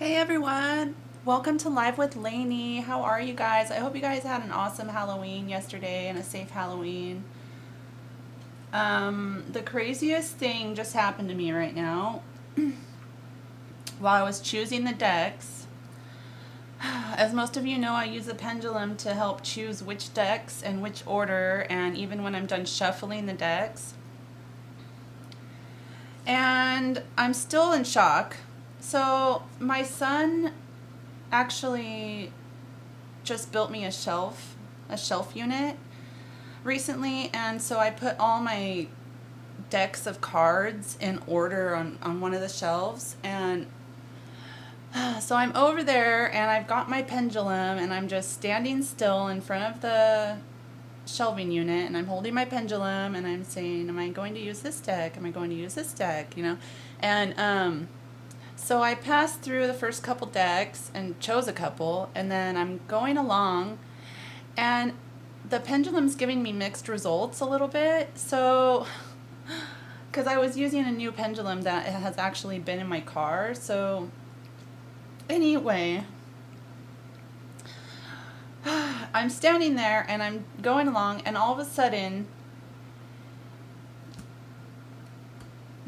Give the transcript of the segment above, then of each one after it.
Hey everyone, welcome to Live with Lanie. How are you guys? I hope you guys had an awesome Halloween yesterday and a safe Halloween. The craziest thing just happened to me right now while I was choosing the decks. As most of you know, I use a pendulum to help choose which decks and which order, and even when I'm done shuffling the decks. And I'm still in shock. So my son actually just built me a shelf unit recently, and so I put all my decks of cards in order on one of the shelves, and so I'm over there and I've got my pendulum and I'm just standing still in front of the shelving unit and I'm holding my pendulum and I'm saying, am I going to use this deck? Am I going to use this deck? And so I passed through the first couple decks and chose a couple, and then I'm going along, and the pendulum's giving me mixed results a little bit. So, because I was using a new pendulum that has actually been in my car. So, anyway, I'm standing there and I'm going along, and all of a sudden,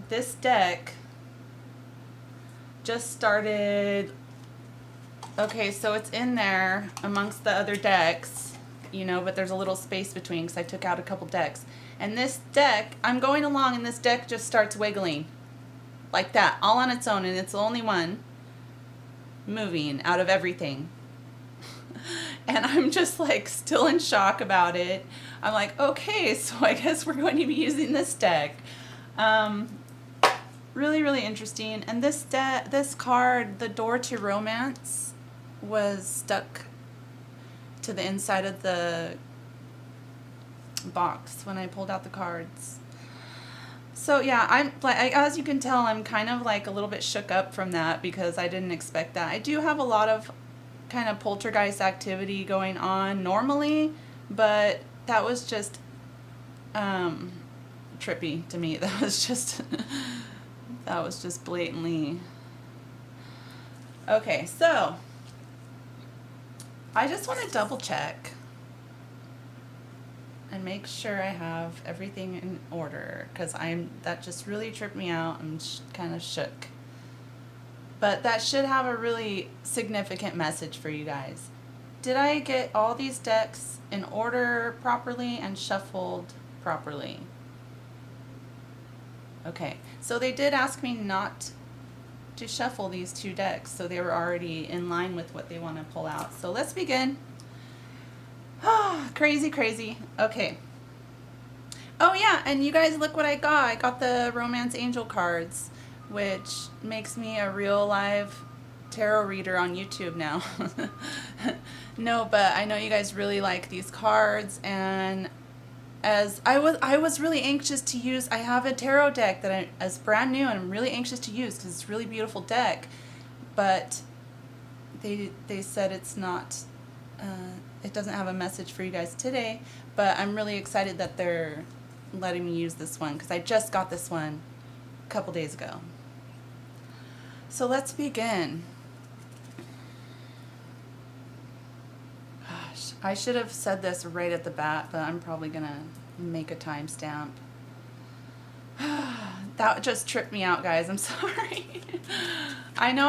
this deck just started. Okay, so it's in there amongst the other decks, but there's a little space between because I took out a couple decks. And this deck, I'm going along and this deck just starts wiggling like that, all on its own, and it's the only one moving out of everything. And I'm just like still in shock about it. I'm like, okay, so I guess we're going to be using this deck. Really, really interesting. And this card, the Door to Romance, was stuck to the inside of the box when I pulled out the cards. So yeah, I'm like, as you can tell, I'm kind of like a little bit shook up from that because I didn't expect that. I do have a lot of kind of poltergeist activity going on normally, but that was just trippy to me. That was just blatantly. Okay, so I just want to double check and make sure I have everything in order, because that just really tripped me out. I'm kind of shook. But that should have a really significant message for you guys. Did I get all these decks in order properly and shuffled properly? Okay, so they did ask me not to shuffle these two decks, so they were already in line with what they want to pull out. So let's begin. Crazy, crazy. Okay. Oh yeah, and you guys, look what I got. I got the Romance Angel cards, which makes me a real live tarot reader on YouTube now. No, but I know you guys really like these cards, and as I was really anxious to use. I have a tarot deck that is brand new, and I'm really anxious to use because it's a really beautiful deck. But they said it's not. It doesn't have a message for you guys today. But I'm really excited that they're letting me use this one because I just got this one a couple days ago. So let's begin. Gosh, I should have said this right at the bat, but I'm probably gonna make a timestamp. That just tripped me out, guys. I'm sorry. I know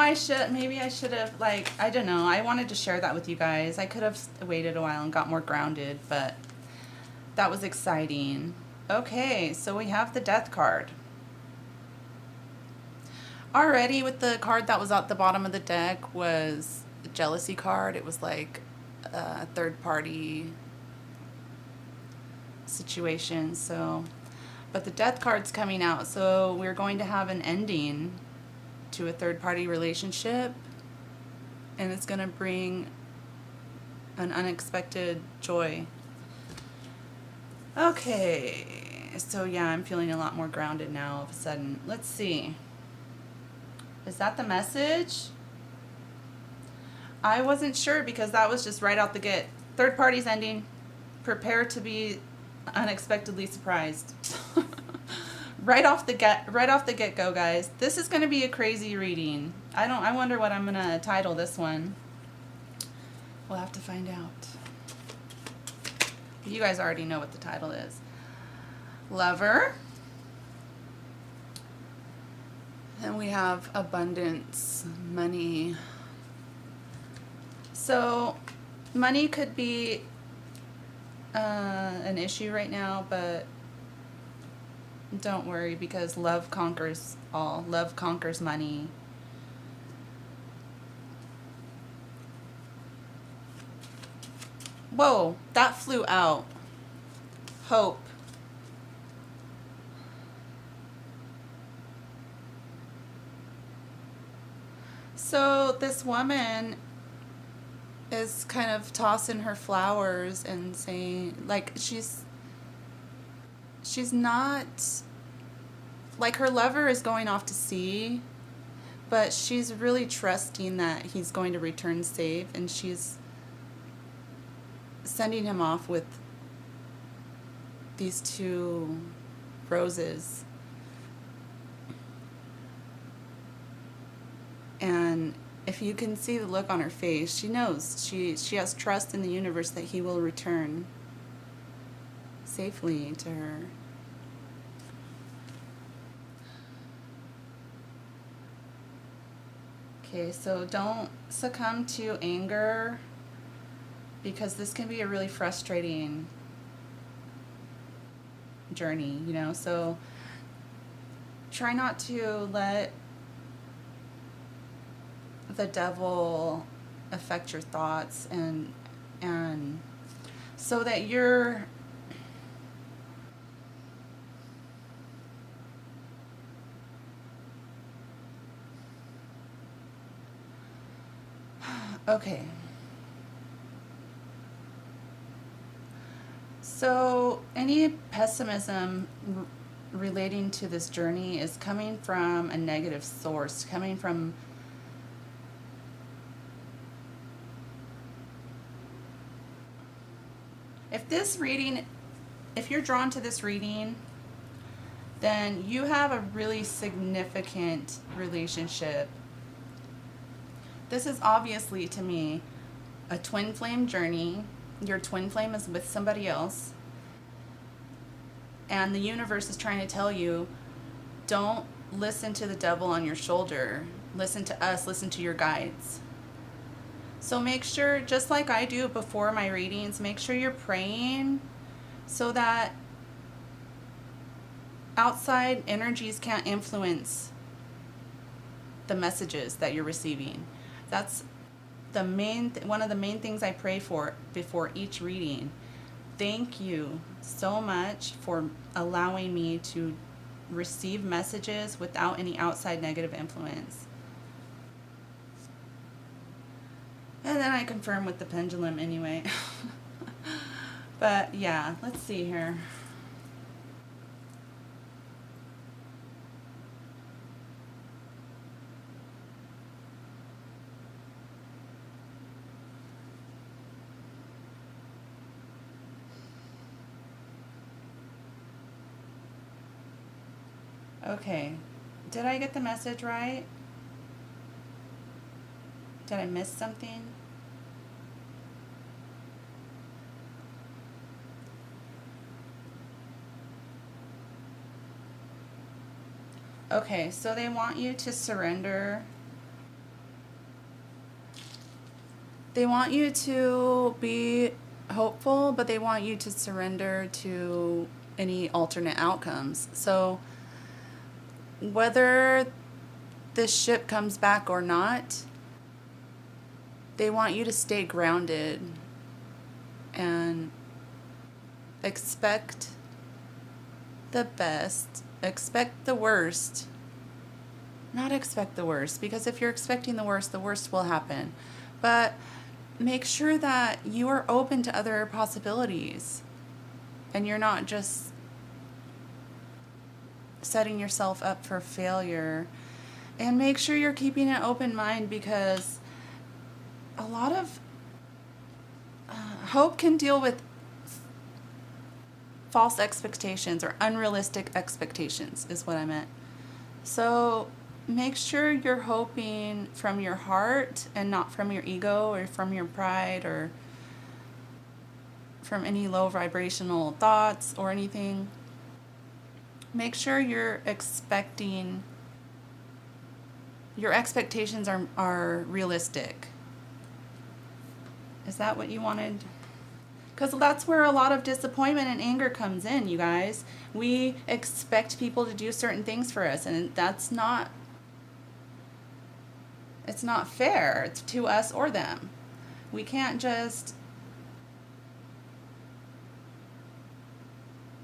maybe I should have, I don't know. I wanted to share that with you guys. I could have waited a while and got more grounded, but that was exciting. Okay, so we have the Death card. Already with the card that was at the bottom of the deck was the Jealousy card. It was like a third party situation. But the Death card's coming out, so we're going to have an ending to a third party relationship, and it's going to bring an unexpected joy. Okay, so yeah, I'm feeling a lot more grounded now all of a sudden. Let's see. Is that the message? I wasn't sure because that was just right out the gate. Third party's ending. Prepare to be unexpectedly surprised. right off the get go, guys. This is going to be a crazy reading. I wonder what I'm going to title this one. We'll have to find out. You guys already know what the title is. Lover. And we have abundance, money. So money could be an issue right now, but don't worry, because love conquers all. Love conquers money. Whoa, that flew out. Hope. So this woman is kind of tossing her flowers and saying, like, she's not, like, her lover is going off to sea, but she's really trusting that he's going to return safe, and she's sending him off with these 2 roses. And if you can see the look on her face, she knows, she has trust in the universe that he will return safely to her. Okay, so don't succumb to anger, because this can be a really frustrating journey, you know? So try not to let the devil affect your thoughts, and so that you're okay. So any pessimism relating to this journey is coming from a negative source, coming from if you're drawn to this reading, then you have a really significant relationship. This is obviously, to me, a twin flame journey. Your twin flame is with somebody else, and the universe is trying to tell you, don't listen to the devil on your shoulder. Listen to us, listen to your guides. So make sure, just like I do before my readings, make sure you're praying so that outside energies can't influence the messages that you're receiving. That's one of the main things I pray for before each reading. Thank you so much for allowing me to receive messages without any outside negative influence. And then I confirm with the pendulum anyway. But yeah, let's see here. Okay, did I get the message right? Did I miss something? Okay, so they want you to surrender. They want you to be hopeful, but they want you to surrender to any alternate outcomes. So whether this ship comes back or not, they want you to stay grounded and expect the best, expect the worst. Not expect the worst, because if you're expecting the worst will happen. But make sure that you are open to other possibilities and you're not just setting yourself up for failure. And make sure you're keeping an open mind, because a lot of hope can deal with false expectations or unrealistic expectations is what I meant. So make sure you're hoping from your heart and not from your ego or from your pride or from any low vibrational thoughts or anything. Make sure your expectations are realistic. Is that what you wanted? Because that's where a lot of disappointment and anger comes in, you guys. We expect people to do certain things for us, and it's not fair to us or them. We can't just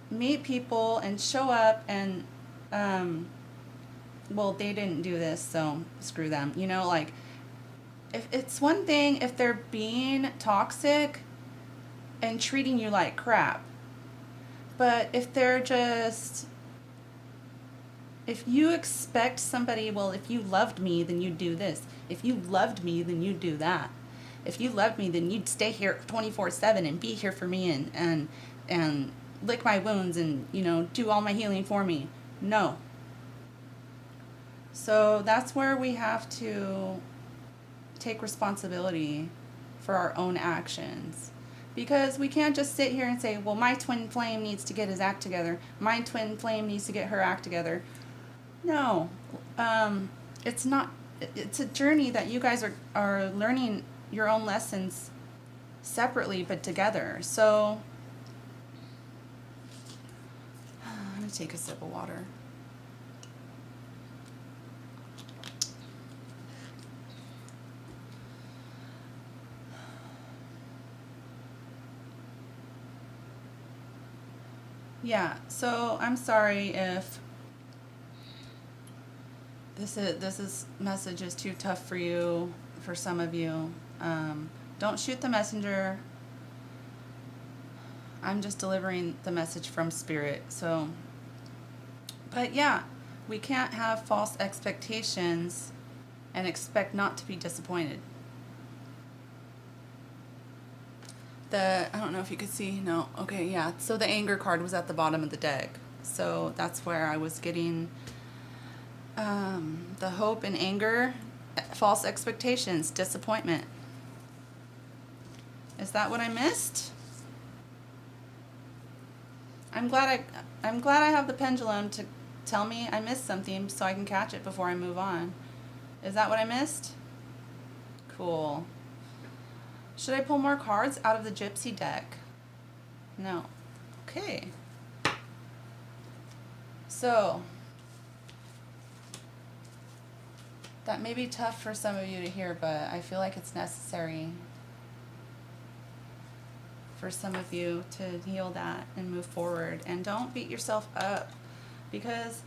meet people and show up and, well, they didn't do this, so screw them. You know, like, if it's one thing if they're being toxic and treating you like crap. But if you expect somebody, well, if you loved me, then you'd do this. If you loved me, then you'd do that. If you loved me, then you'd stay here 24/7 and be here for me and lick my wounds and, you know, do all my healing for me. No. So that's where we have to take responsibility for our own actions. Because we can't just sit here and say, well, my twin flame needs to get his act together. My twin flame needs to get her act together. No. It's not. It's a journey that you guys are learning your own lessons separately but together. So I'm going to take a sip of water. Yeah, so I'm sorry if this message is too tough for you, for some of you. Don't shoot the messenger. I'm just delivering the message from spirit. So, but yeah, we can't have false expectations and expect not to be disappointed. I don't know if you could see. No. Okay, yeah. So the anger card was at the bottom of the deck. So that's where I was getting the hope and anger, false expectations, disappointment. Is that what I missed? I'm glad I have the pendulum to tell me I missed something so I can catch it before I move on. Is that what I missed? Cool. Should I pull more cards out of the Gypsy deck? No. Okay. So, that may be tough for some of you to hear, but I feel like it's necessary for some of you to heal that and move forward. And don't beat yourself up, because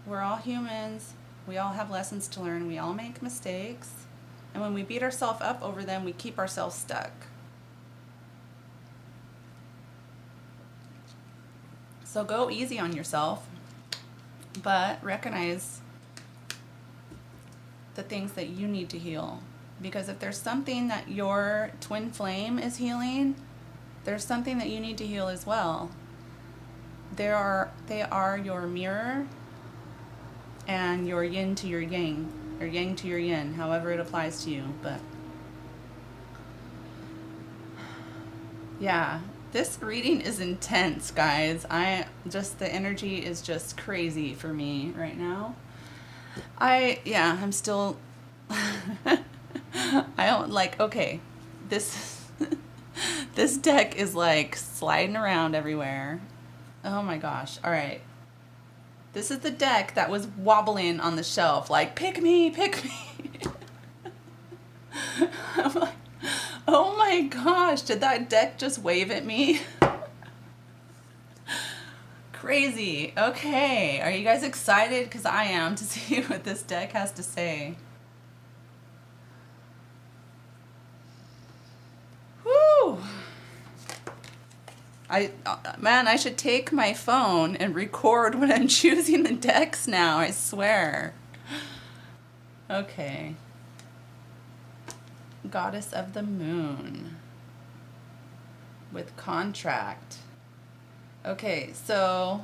we're all humans. We all have lessons to learn. We all make mistakes. And when we beat ourselves up over them, we keep ourselves stuck. So go easy on yourself, but recognize the things that you need to heal. Because if there's something that your twin flame is healing, there's something that you need to heal as well. They are your mirror and your yin to your yang, or yang to your yin, however it applies to you. But yeah, this reading is intense, guys. The energy is just crazy for me right now. I'm still I don't like, okay, this this deck is like sliding around everywhere. Oh my gosh. All right. This is the deck that was wobbling on the shelf, like, pick me, pick me. I'm like, oh my gosh, did that deck just wave at me? Crazy. Okay, are you guys excited? Because I am, to see what this deck has to say. Whew. I should take my phone and record when I'm choosing the decks now, I swear. Okay. Goddess of the Moon. With contract. Okay, so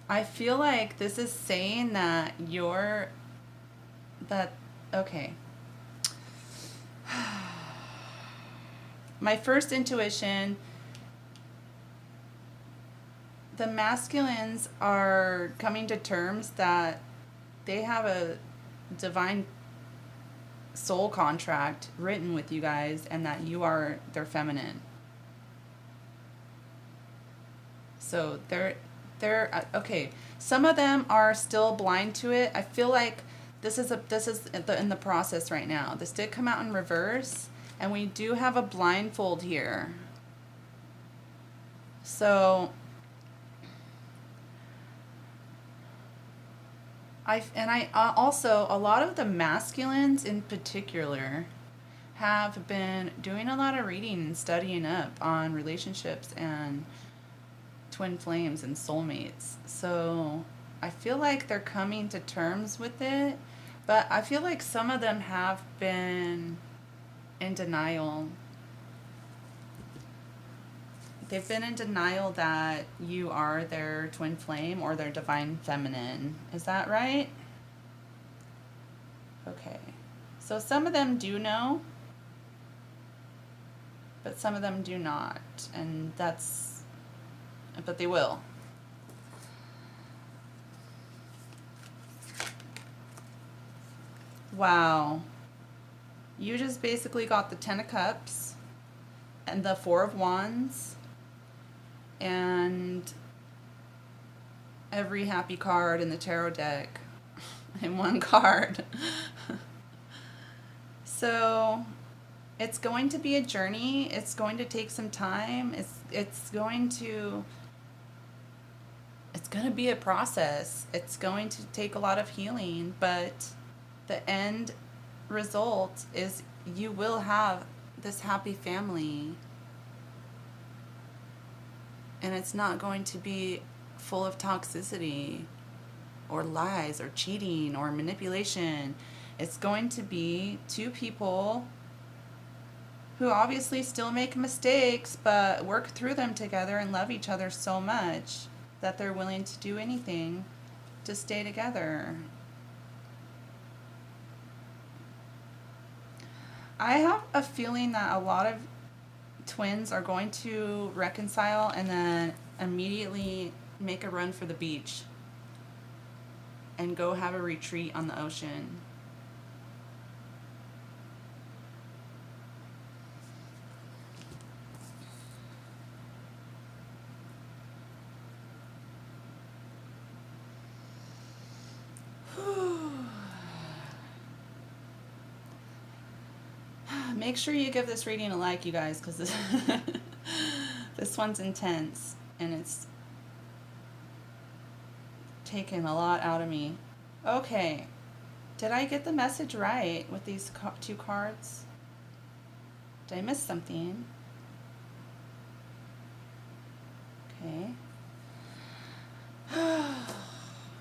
I feel like this is saying that that, okay. My first intuition, the masculines are coming to terms that they have a divine soul contract written with you guys and that you are their feminine. So they're okay. Some of them are still blind to it. I feel like this is in the process right now. This did come out in reverse, and we do have a blindfold here. So I also, a lot of the masculines in particular have been doing a lot of reading and studying up on relationships and twin flames and soulmates. So I feel like they're coming to terms with it, but I feel like some of them have been in denial. They've been in denial that you are their twin flame or their divine feminine. Is that right? Okay. So some of them do know, but some of them do not. And that's, but they will. Wow. You just basically got the Ten of Cups and the Four of Wands and every happy card in the tarot deck in one card. So it's going to be a journey. It's going to take some time. It's going to be a process. It's going to take a lot of healing, but the end result is you will have this happy family. And it's not going to be full of toxicity or lies or cheating or manipulation. It's going to be two people who obviously still make mistakes, but work through them together and love each other so much that they're willing to do anything to stay together. I have a feeling that a lot of twins are going to reconcile and then immediately make a run for the beach and go have a retreat on the ocean. Make sure you give this reading a like, you guys, because this one's intense and it's taken a lot out of me. Okay, did I get the message right with these two cards? Did I miss something? Okay.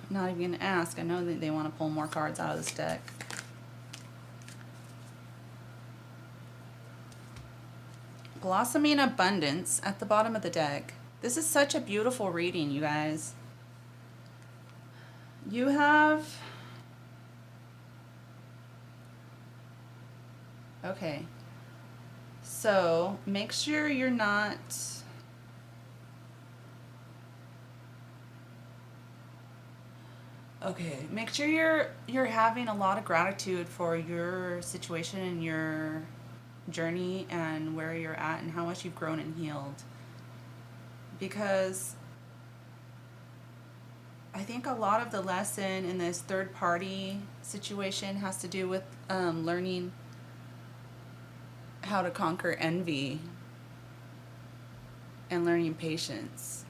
Not even gonna ask. I know that they want to pull more cards out of this deck. Blossoming Abundance at the bottom of the deck. This is such a beautiful reading, you guys. You have... Okay. So, make sure you're not... Okay, make sure you're having a lot of gratitude for your situation and your journey and where you're at and how much you've grown and healed, because I think a lot of the lesson in this third party situation has to do with learning how to conquer envy and learning patience.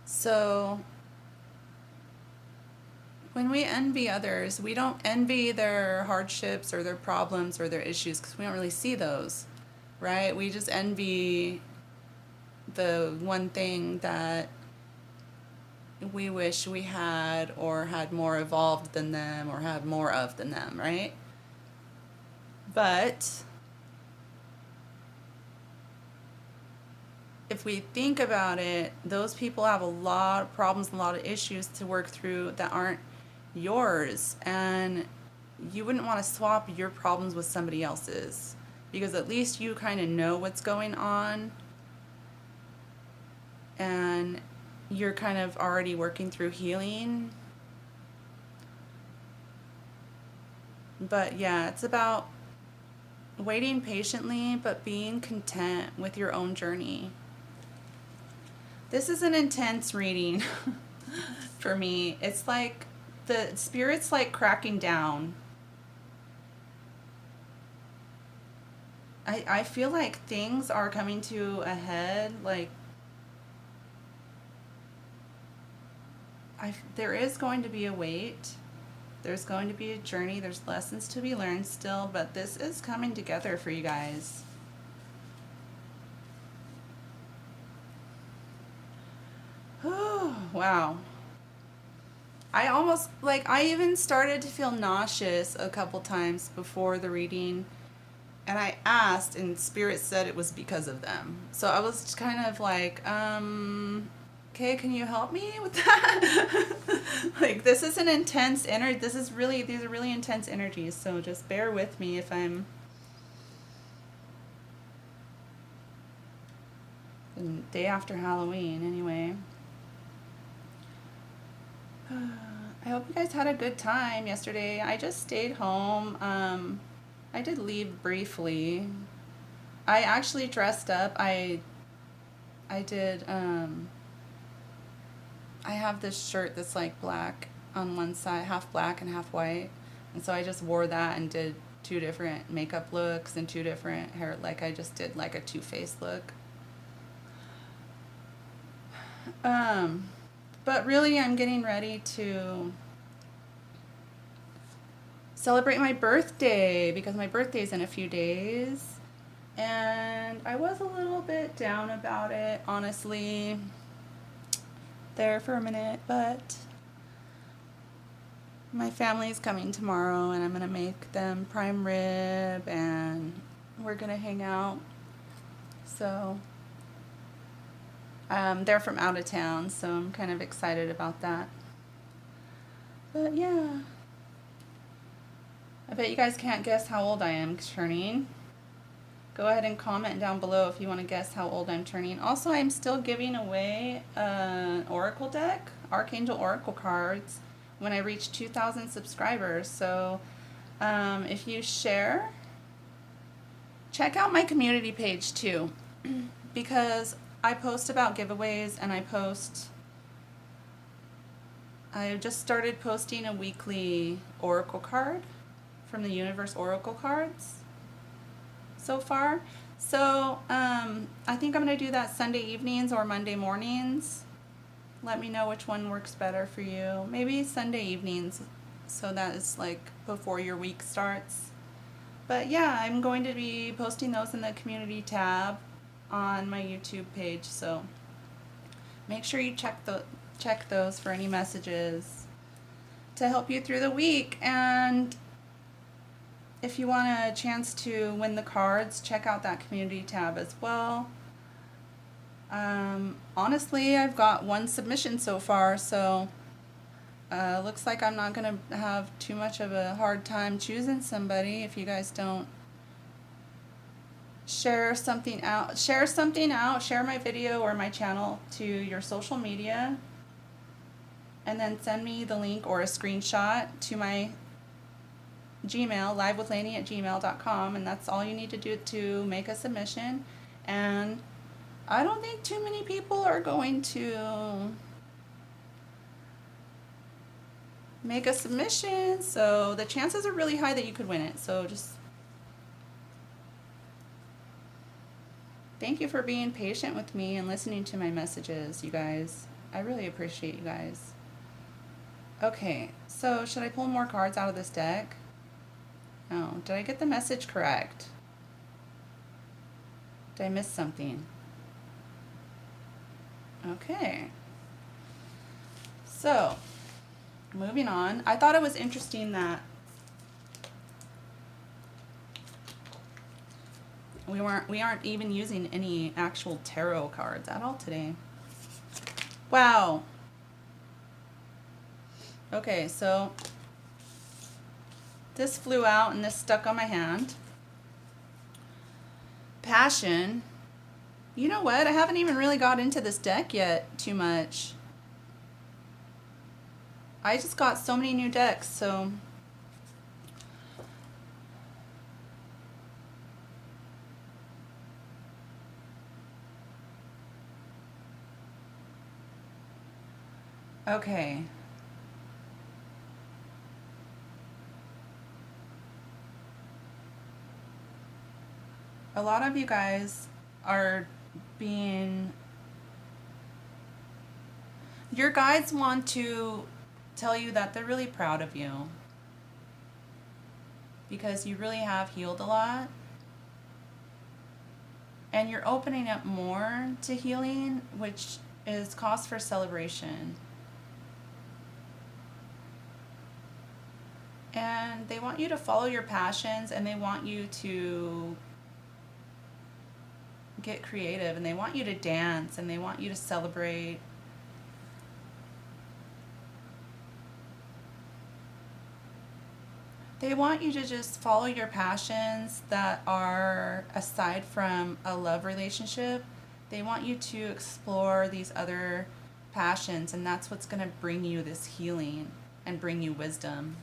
So when we envy others, we don't envy their hardships or their problems or their issues because we don't really see those, right? We just envy the one thing that we wish we had or had more evolved than them or had more of than them, right? But if we think about it, those people have a lot of problems, a lot of issues to work through that aren't yours. And you wouldn't want to swap your problems with somebody else's, because at least you kind of know what's going on and you're kind of already working through healing. But yeah, it's about waiting patiently but being content with your own journey. This is an intense reading for me. It's like the spirit's like cracking down. I feel like things are coming to a head. Like, there is going to be a wait. There's going to be a journey. There's lessons to be learned still, but this is coming together for you guys. Oh, wow. I even started to feel nauseous a couple times before the reading. And I asked, and Spirit said it was because of them. So I was just kind of like, okay, can you help me with that? Like, this is an intense energy. These are really intense energies. So just bear with me if I'm the day after Halloween, anyway. I hope you guys had a good time yesterday. I just stayed home. I did leave briefly. I actually dressed up. I did, I have this shirt that's like black on one side, half black and half white. And so I just wore that and did 2 different makeup looks and 2 different hair. Like, I just did like a two-faced look. But really I'm getting ready to celebrate my birthday, because my birthday's in a few days. And I was a little bit down about it, honestly, there for a minute, but my family's coming tomorrow and I'm going to make them prime rib and we're going to hang out. So they're from out of town, so I'm kind of excited about that. But yeah, I bet you guys can't guess how old I am turning. Go ahead and comment down below if you want to guess how old I'm turning. Also, I'm still giving away an Oracle deck, Archangel Oracle cards, when I reach 2,000 subscribers. So if you share, check out my community page too, because I post about giveaways and I just started posting a weekly Oracle card from the Universe Oracle cards so far. So I think I'm going to do that Sunday evenings or Monday mornings. Let me know which one works better for you. Maybe Sunday evenings, so that is like before your week starts. But yeah, I'm going to be posting those in the community tab on my YouTube page, so make sure you check those for any messages to help you through the week. And if you want a chance to win the cards, check out that community tab as well. Honestly, I've got 1 submission so far, so looks like I'm not going to have too much of a hard time choosing somebody if you guys don't share something out, share my video or my channel to your social media, and then send me the link or a screenshot to my Gmail, livewithlanie@gmail.com, and that's all you need to do to make a submission. And I don't think too many people are going to make a submission, so the chances are really high that you could win it. So just thank you for being patient with me and listening to my messages, you guys. I really appreciate you guys. Okay, so should I pull more cards out of this deck? No. Did I get the message correct? Did I miss something? Okay. So, moving on. I thought it was interesting that We aren't even using any actual tarot cards at all today. Wow. Okay, so this flew out and this stuck on my hand. Passion. You know what? I haven't even really got into this deck yet too much. I just got so many new decks, so okay. A lot of you guys are being... Your guides want to tell you that they're really proud of you because you really have healed a lot. And you're opening up more to healing, which is cause for celebration. And they want you to follow your passions, and they want you to get creative, and they want you to dance, and they want you to celebrate. They want you to just follow your passions that are aside from a love relationship. They want you to explore these other passions, and that's what's going to bring you this healing and bring you wisdom.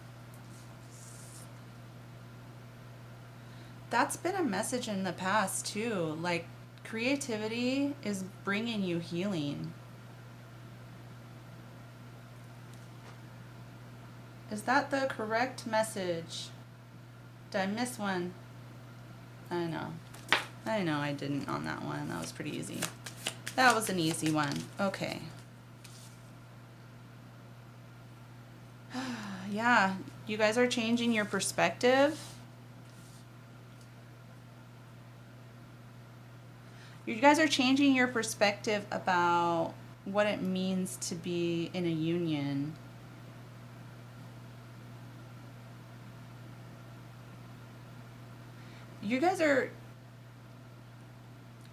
That's been a message in the past too. Like, creativity is bringing you healing. Is that the correct message? Did I miss one? I know I didn't on that one. That was pretty easy. That was an easy one. Okay. Yeah, you guys are changing your perspective. You guys are changing your perspective about what it means to be in a union. You guys are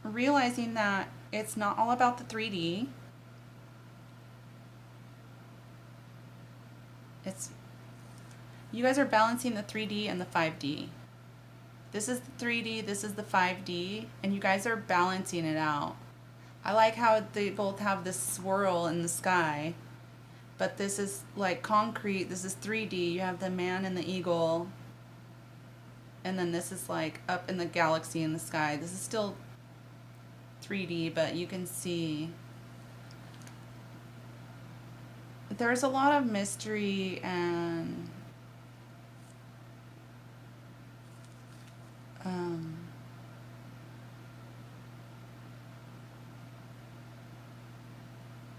realizing that it's not all about the 3D. You guys are balancing the 3D and the 5D. This is the 3D, this is the 5D, and you guys are balancing it out. I like how they both have this swirl in the sky, but this is like concrete, this is 3D. You have the man and the eagle, and then this is like up in the galaxy in the sky. This is still 3D, but you can see there's a lot of mystery and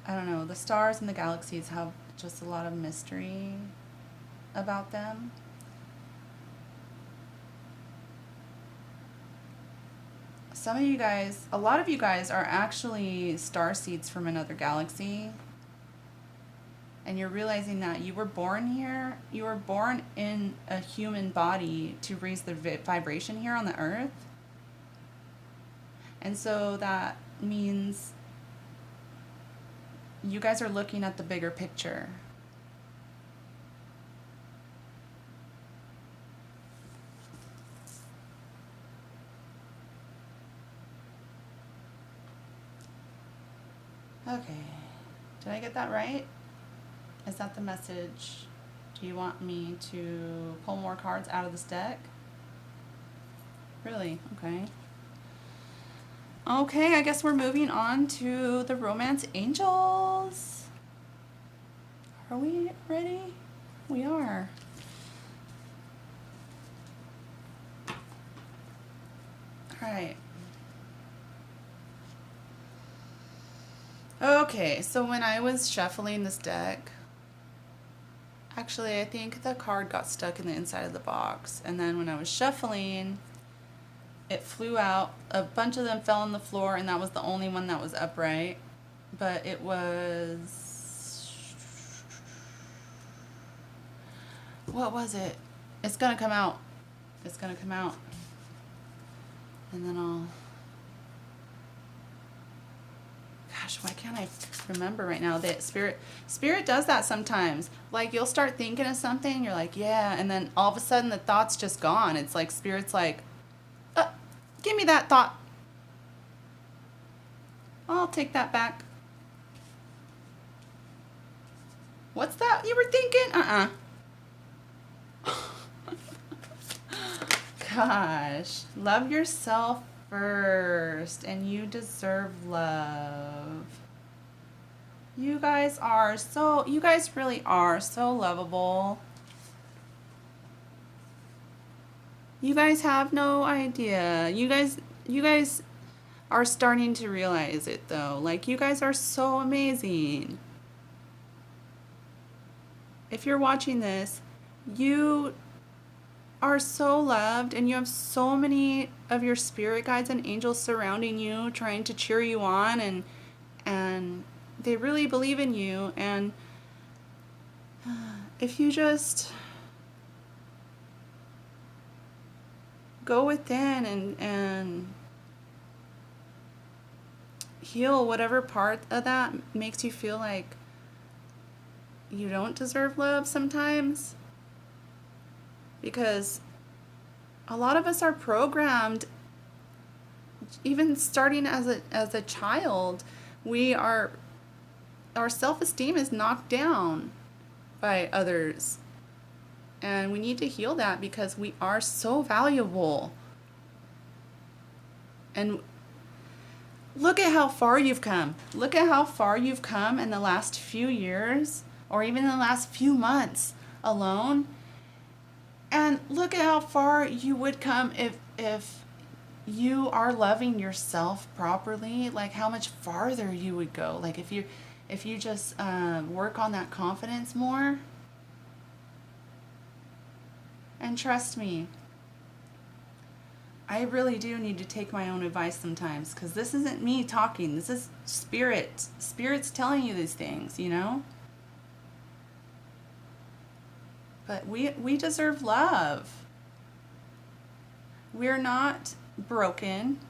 I don't know, the stars and the galaxies have just a lot of mystery about them. Some of you guys, a lot of you guys are actually star seeds from another galaxy. And you're realizing that you were born here, you were born in a human body to raise the vibration here on the earth. And so that means you guys are looking at the bigger picture. Okay, did I get that right? Is that the message? Do you want me to pull more cards out of this deck? Really? Okay. Okay, I guess we're moving on to the Romance Angels. Are we ready? We are. All right. Okay, so when I was shuffling this deck, actually I think the card got stuck in the inside of the box, and then when I was shuffling, it flew out. A bunch of them fell on the floor, and that was the only one that was upright. But it was... what was it? It's gonna come out. It's gonna come out. And then gosh, why can't I remember right now that Spirit does that sometimes. Like, you'll start thinking of something, you're like, yeah, and then all of a sudden the thought's just gone. It's like Spirit's like, give me that thought. I'll take that back. What's that you were thinking? Gosh, love yourself first, and you deserve love. You guys really are so lovable. You guys have no idea. You guys are starting to realize it though. Like, you guys are so amazing. If you're watching this, you are so loved, and you have so many of your spirit guides and angels surrounding you, trying to cheer you on, and they really believe in you. And if you just go within and heal whatever part of that makes you feel like you don't deserve love sometimes, because a lot of us are programmed, even starting as a child, our self-esteem is knocked down by others, and we need to heal that, because we are so valuable. And look at how far you've come. Look at how far you've come in the last few years, or even in the last few months alone. And look at how far you would come if you are loving yourself properly. Like, how much farther you would go. Like, if you just work on that confidence more. And trust me, I really do need to take my own advice sometimes, because this isn't me talking. This is Spirit. Spirit's telling you these things, you know? But we deserve love. We're not broken.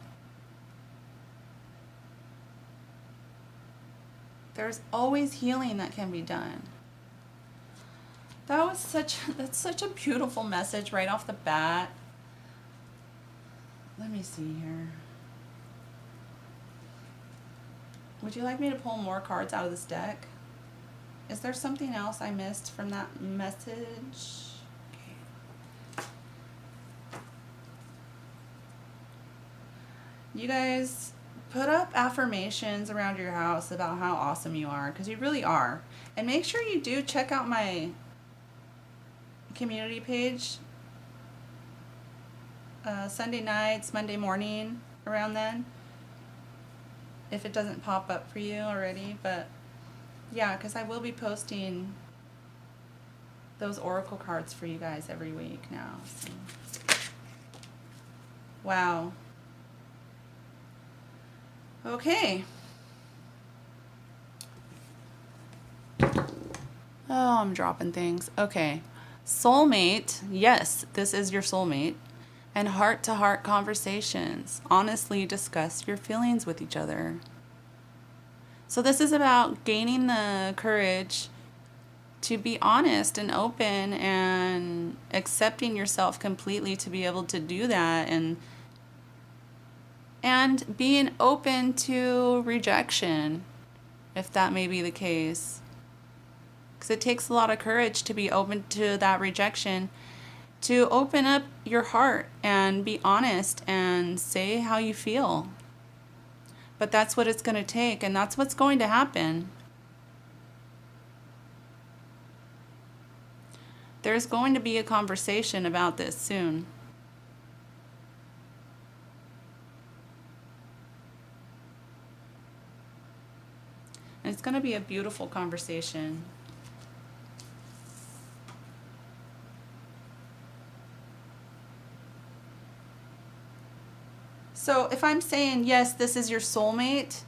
There's always healing that can be done. That's such a beautiful message right off the bat. Let me see here. Would you like me to pull more cards out of this deck? Is there something else I missed from that message? Okay. You guys, put up affirmations around your house about how awesome you are, because you really are. And make sure you do check out my community page Sunday nights, Monday morning, around then, if it doesn't pop up for you already. But yeah, because I will be posting those oracle cards for you guys every week now. So. Wow. Okay. Oh, I'm dropping things. Okay. Soulmate. Yes, this is your soulmate. And heart-to-heart conversations. Honestly discuss your feelings with each other. So this is about gaining the courage to be honest and open and accepting yourself completely to be able to do that, and being open to rejection, if that may be the case. Because it takes a lot of courage to be open to that rejection, to open up your heart and be honest and say how you feel. But that's what it's going to take, and that's what's going to happen. There's going to be a conversation about this soon. And it's going to be a beautiful conversation. So if I'm saying, yes, this is your soulmate,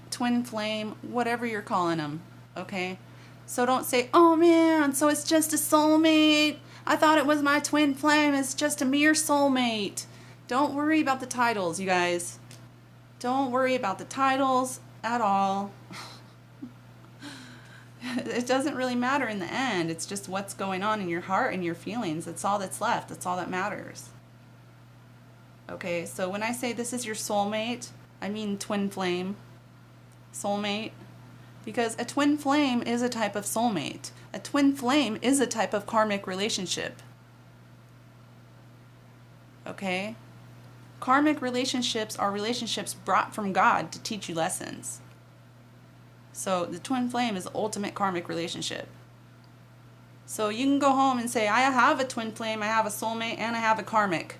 twin flame, whatever you're calling them, okay? So don't say, oh man, so it's just a soulmate. I thought it was my twin flame. It's just a mere soulmate. Don't worry about the titles, you guys. Don't worry about the titles at all. It doesn't really matter in the end. It's just what's going on in your heart and your feelings. That's all that's left. That's all that matters. Okay, so when I say this is your soulmate, I mean twin flame. Soulmate. Because a twin flame is a type of soulmate. A twin flame is a type of karmic relationship. Okay? Karmic relationships are relationships brought from God to teach you lessons. So the twin flame is the ultimate karmic relationship. So you can go home and say, I have a twin flame, I have a soulmate, and I have a karmic.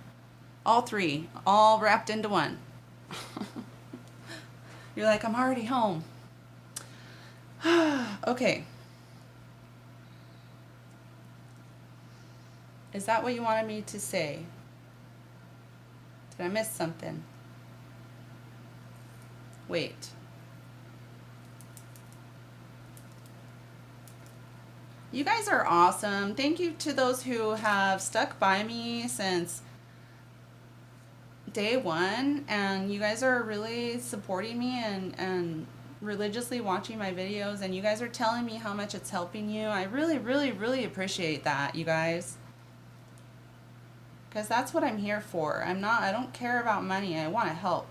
All three, all wrapped into one. You're like, I'm already home. Okay. Is that what you wanted me to say? Did I miss something? Wait. You guys are awesome. Thank you to those who have stuck by me since day one, and you guys are really supporting me and religiously watching my videos, and you guys are telling me how much it's helping you. I really, really, really appreciate that, you guys. Because that's what I'm here for. I don't care about money. I want to help.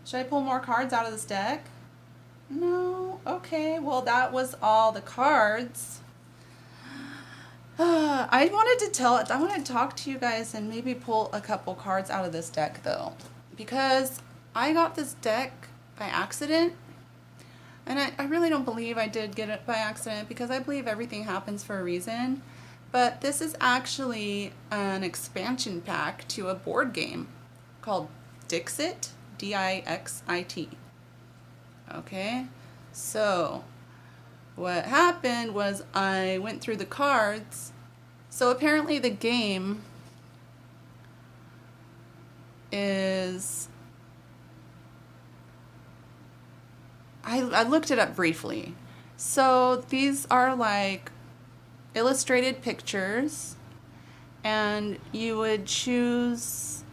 Should I pull more cards out of this deck? No? Okay, well that was all the cards. I wanted to talk to you guys and maybe pull a couple cards out of this deck though. Because I got this deck by accident. And I really don't believe I did get it by accident, because I believe everything happens for a reason. But this is actually an expansion pack to a board game called Dixit, D-I-X-I-T. Okay, so what happened was I went through the cards. So apparently the game is, I looked it up briefly. So these are like illustrated pictures, and you would choose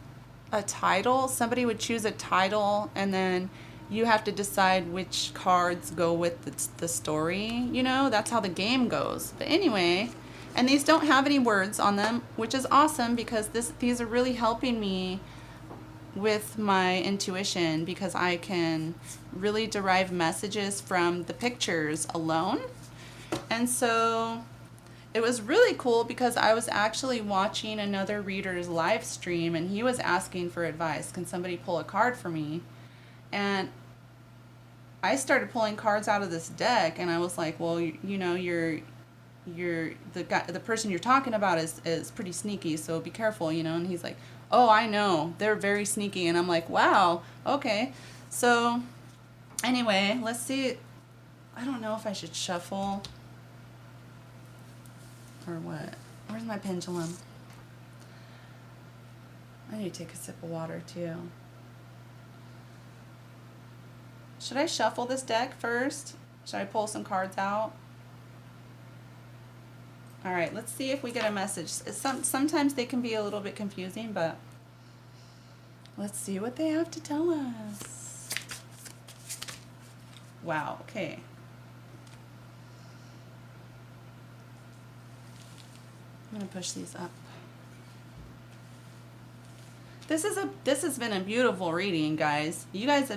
a title. Somebody would choose a title, and then you have to decide which cards go with the story. You know, that's how the game goes. But anyway, and these don't have any words on them, which is awesome, because these are really helping me with my intuition, because I can really derive messages from the pictures alone. And so it was really cool, because I was actually watching another reader's live stream, and he was asking for advice. Can somebody pull a card for me? And I started pulling cards out of this deck, and I was like, well, you know, the person you're talking about is pretty sneaky, so be careful, you know. And he's like, oh, I know, they're very sneaky. And I'm like, wow, okay. So anyway, let's see. I don't know if I should shuffle or what. Where's my pendulum? I need to take a sip of water too. Should I shuffle this deck first? Should I pull some cards out? All right, let's see if we get a message. Sometimes they can be a little bit confusing, but let's see what they have to tell us. Wow, okay. I'm gonna push these up. This has been a beautiful reading, guys. You guys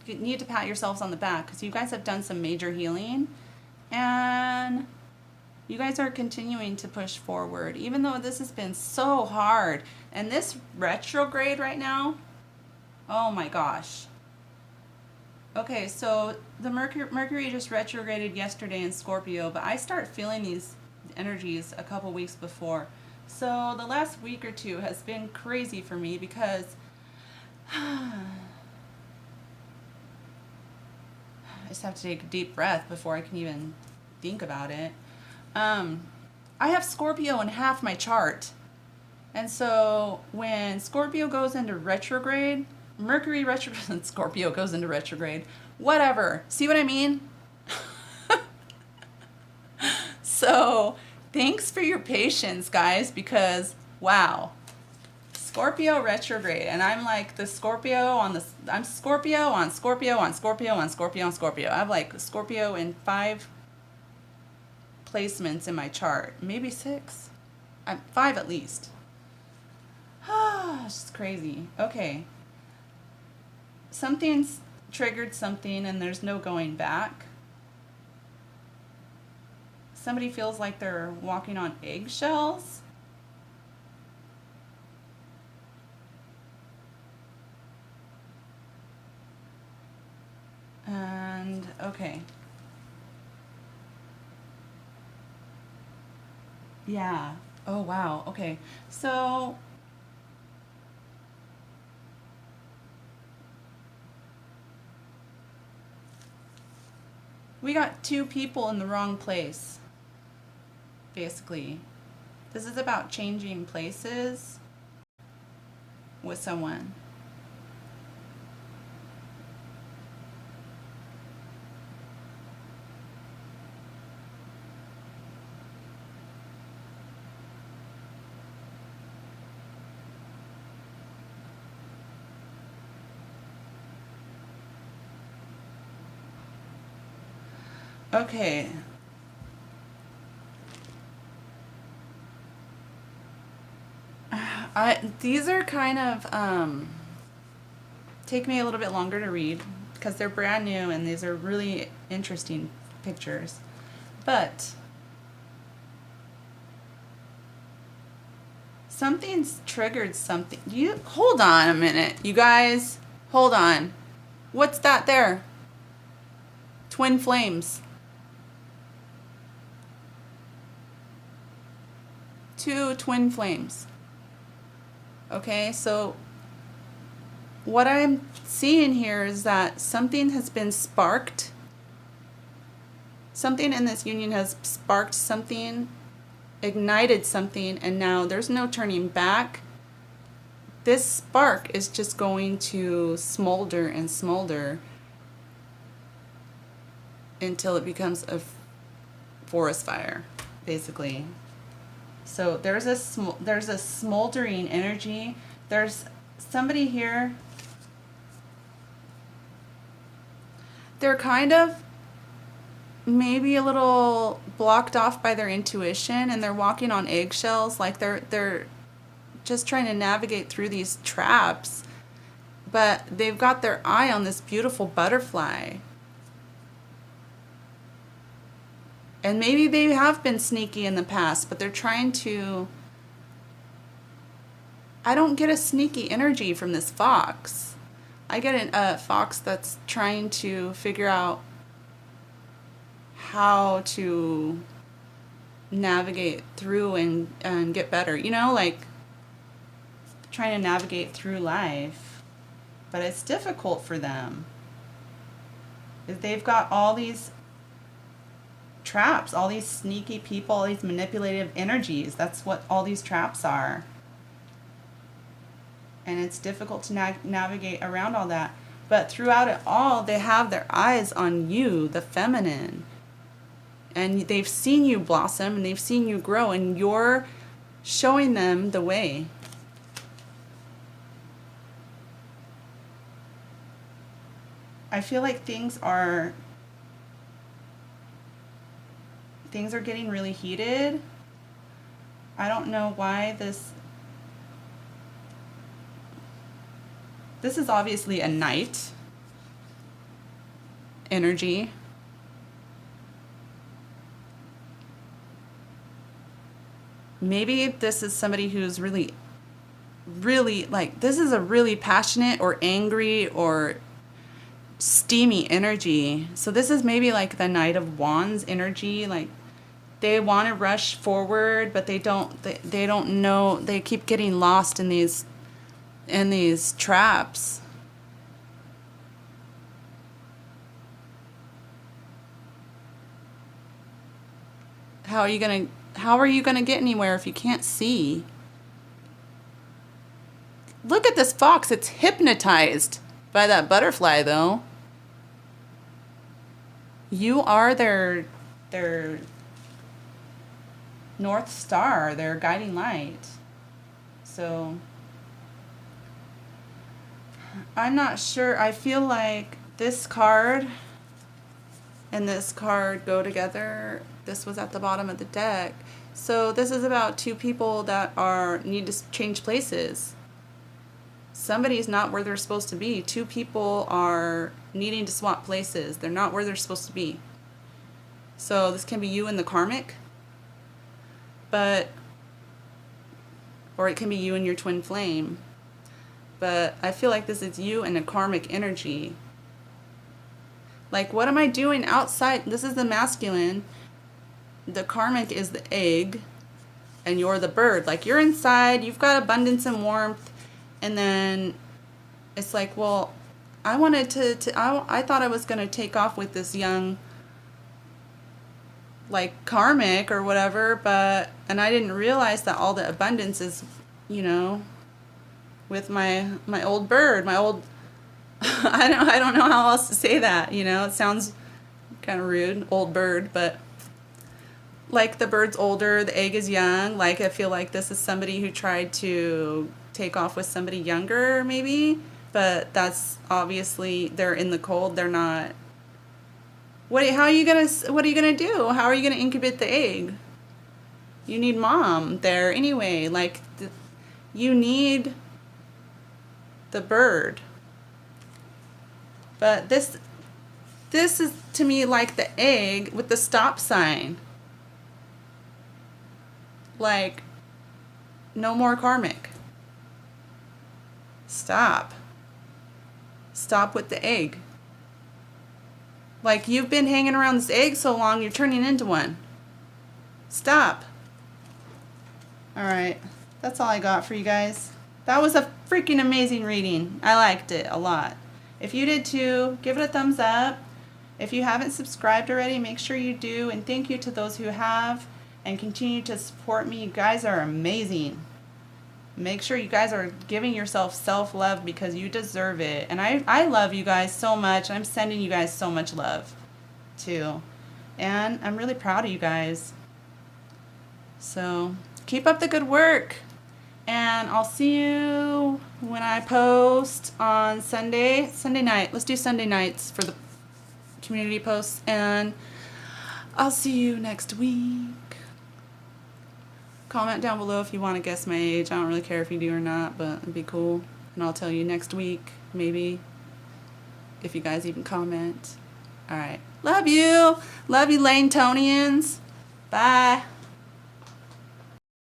need to pat yourselves on the back, because you guys have done some major healing, and you guys are continuing to push forward, even though this has been so hard. And this retrograde right now, oh my gosh. Okay, so the Mercury just retrograded yesterday in Scorpio, but I start feeling these energies a couple weeks before. So the last week or two has been crazy for me, because I just have to take a deep breath before I can even think about it. I have Scorpio in half my chart. And so when Scorpio goes into retrograde, Mercury retrograde, and Scorpio goes into retrograde, whatever. See what I mean? So thanks for your patience, guys, because wow, Scorpio retrograde, and I'm like the Scorpio on the, I'm Scorpio on Scorpio on Scorpio on Scorpio on Scorpio. I have like Scorpio in 5 placements in my chart, maybe 6. I'm 5 at least. It's just crazy. Okay. Something's triggered something and there's no going back. Somebody feels like they're walking on eggshells. And okay. Yeah. Oh wow. Okay. So we got 2 people in the wrong place. Basically. This is about changing places with someone. Okay. These are kind of take me a little bit longer to read because they're brand new and these are really interesting pictures. But something's triggered something. You hold on a minute, you guys. Hold on. What's that there? Twin flames. 2 twin flames. Okay, so what I'm seeing here is that something has been sparked. Something in this union has sparked something, ignited something, and now there's no turning back. This spark is just going to smolder and smolder until it becomes a forest fire, basically. So there's a smoldering energy. There's somebody here. They're kind of maybe a little blocked off by their intuition, and they're walking on eggshells, like they're just trying to navigate through these traps. But they've got their eye on this beautiful butterfly. And maybe they have been sneaky in the past, but they're trying to... I don't get a sneaky energy from this fox. I get a fox that's trying to figure out how to navigate through and get better. You know, like trying to navigate through life. But it's difficult for them. They've got all these traps, all these sneaky people, all these manipulative energies. That's what all these traps are. And it's difficult to navigate around all that. But throughout it all, they have their eyes on you, the feminine. And they've seen you blossom and they've seen you grow, and you're showing them the way. I feel like things are getting really heated. I don't know why this is obviously a night energy. Maybe this is somebody who's really like, this is a really passionate or angry or steamy energy. So this is maybe like the Knight of Wands energy, like they want to rush forward, but they don't know, they keep getting lost in these traps. How are you going to get anywhere if you can't see? Look at this fox, it's hypnotized by that butterfly though. You are their North Star, their guiding light. So I'm not sure. I feel like this card and this card go together. This was at the bottom of the deck. So this is about two people that need to change places. Somebody's not where they're supposed to be. Two people are needing to swap places. They're not where they're supposed to be. So this can be you and the karmic, or it can be you and your twin flame. But I feel like this is you and a karmic energy. Like, what am I doing outside? This is the masculine. The karmic is the egg, and you're the bird. Like, you're inside, you've got abundance and warmth, and then it's like, well, I thought I was going to take off with this young, like, karmic or whatever, and I didn't realize that all the abundance is, with my old bird, my old, I don't know how else to say that, it sounds kind of rude, old bird, but like the bird's older, the egg is young. Like, I feel like this is somebody who tried to take off with somebody younger, maybe, but that's obviously, they're in the cold. They're not. What are you gonna do? How are you gonna incubate the egg? You need mom there anyway. Like, you need the bird. But this is to me like the egg with the stop sign. Like, no more karmic. Stop with the egg. Like, you've been hanging around this egg so long, you're turning into one. Stop. Alright, that's all I got for you guys. That was a freaking amazing reading. I liked it a lot. If you did too, give it a thumbs up. If you haven't subscribed already, make sure you do. And thank you to those who have, and continue to support me. You guys are amazing. Make sure you guys are giving yourself self-love, because you deserve it. And I love you guys so much. I'm sending you guys so much love too. And I'm really proud of you guys. So keep up the good work. And I'll see you when I post on Sunday night. Let's do Sunday nights for the community posts. And I'll see you next week. Comment down below if you want to guess my age. I don't really care if you do or not, but it'd be cool. And I'll tell you next week, maybe, if you guys even comment. All right. Love you. Love you, Lane-tonians. Bye.